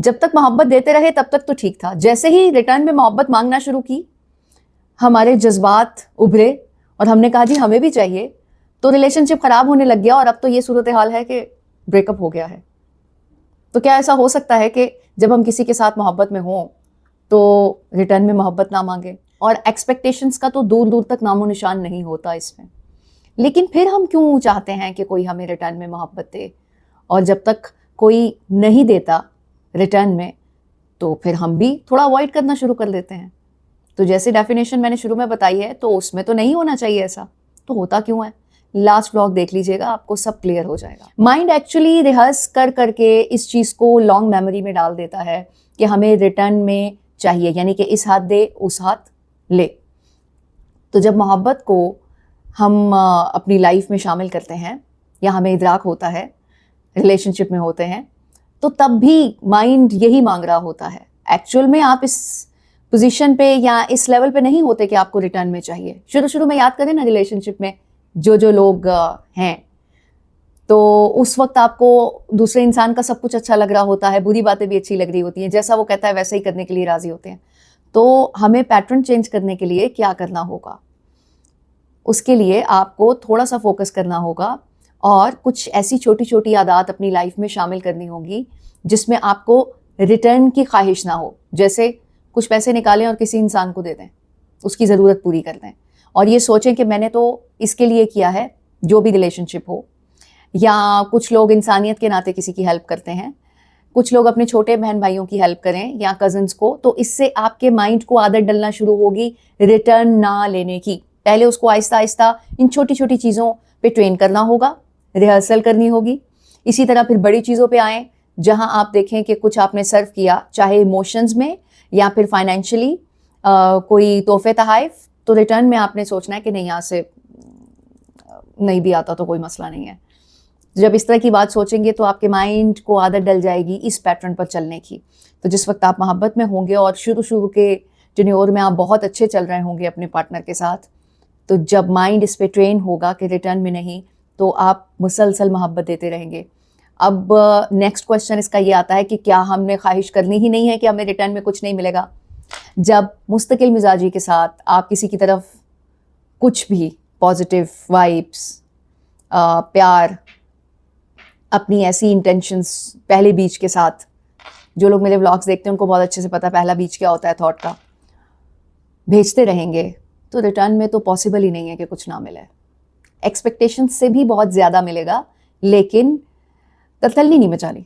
जब तक मोहब्बत देते रहे तब तक तो ठीक था, जैसे ही रिटर्न में मोहब्बत मांगना शुरू की, हमारे जज्बात उभरे और हमने कहा जी हमें भी चाहिए, तो रिलेशनशिप खराब होने लग गया और अब तो ये सूरत हाल है कि ब्रेकअप हो गया है। तो क्या ऐसा हो सकता है कि जब हम किसी के साथ मोहब्बत में हों तो रिटर्न में मोहब्बत ना मांगे? और एक्सपेक्टेशंस का तो दूर दूर तक नामो निशान नहीं होता इसमें, लेकिन फिर हम क्यों चाहते हैं कि कोई हमें रिटर्न में मोहब्बत दे? और जब तक कोई नहीं देता रिटर्न में तो फिर हम भी थोड़ा अवॉइड करना शुरू कर देते हैं। तो जैसे डेफिनेशन मैंने शुरू में बताई है, तो उसमें तो नहीं होना चाहिए ऐसा, तो होता क्यों है? लास्ट व्लॉग देख लीजिएगा, आपको सब क्लियर हो जाएगा। माइंड एक्चुअली रिहर्स कर करके इस चीज़ को लॉन्ग मेमोरी में डाल देता है कि हमें रिटर्न में चाहिए, यानी कि इस हाथ दे उस हाथ ले। तो जब मोहब्बत को हम अपनी लाइफ में शामिल करते हैं या हमें इदराक होता है, रिलेशनशिप में होते हैं, तो तब भी माइंड यही मांग रहा होता है। एक्चुअल में आप इस पोजीशन पे या इस लेवल पे नहीं होते कि आपको रिटर्न में चाहिए। शुरू शुरू में याद करें ना, रिलेशनशिप में जो लोग हैं, तो उस वक्त आपको दूसरे इंसान का सब कुछ अच्छा लग रहा होता है, बुरी बातें भी अच्छी लग रही होती हैं, जैसा वो कहता है वैसा ही करने के लिए राजी होते हैं। तो हमें पैटर्न चेंज करने के लिए क्या करना होगा? उसके लिए आपको थोड़ा सा फोकस करना होगा और कुछ ऐसी छोटी छोटी आदत अपनी लाइफ में शामिल करनी होगी जिसमें आपको रिटर्न की ख्वाहिश ना हो। जैसे कुछ पैसे निकालें और किसी इंसान को दे दें, उसकी ज़रूरत पूरी कर दें, और ये सोचें कि मैंने तो इसके लिए किया है, जो भी रिलेशनशिप हो। या कुछ लोग इंसानियत के नाते किसी की हेल्प करते हैं, कुछ लोग अपने छोटे बहन भाइयों की हेल्प करें या कजन्स को, तो इससे आपके माइंड को आदत डलना शुरू होगी रिटर्न ना लेने की। पहले उसको आहिस्ता आहिस्ता इन छोटी छोटी चीज़ों पे ट्रेन करना होगा, रिहर्सल करनी होगी। इसी तरह फिर बड़ी चीज़ों पे आएँ, जहां आप देखें कि कुछ आपने सर्व किया, चाहे इमोशंस में या फिर फाइनेंशियली, कोई तोहफे तहाइफ, तो रिटर्न में आपने सोचना है कि नहीं, यहाँ से नहीं भी आता तो कोई मसला नहीं है। जब इस तरह की बात सोचेंगे तो आपके माइंड को आदत डल जाएगी इस पैटर्न पर चलने की। तो जिस वक्त आप मोहब्बत में होंगे और शुरू शुरू के टेन्योर में आप बहुत अच्छे चल रहे होंगे अपने पार्टनर के साथ, तो जब माइंड इस पे ट्रेन होगा कि रिटर्न में नहीं, तो आप मुसलसल मोहब्बत देते रहेंगे। अब नेक्स्ट क्वेश्चन इसका ये आता है कि क्या हमने ख्वाहिश करनी ही नहीं है कि हमें रिटर्न में कुछ नहीं मिलेगा? जब मुस्तकिल मिजाजी के साथ आप किसी की तरफ कुछ भी पॉजिटिव वाइब्स, प्यार, अपनी ऐसी इंटेंशंस पहले बीच के साथ, जो लोग मेरे व्लॉग्स देखते हैं उनको बहुत अच्छे से पता है पहला बीच क्या होता है थॉट का, भेजते रहेंगे, तो रिटर्न में तो पॉसिबल ही नहीं है कि कुछ ना मिले। एक्सपेक्टेशन से भी बहुत ज़्यादा मिलेगा, लेकिन तसल्ली नहीं मचानी।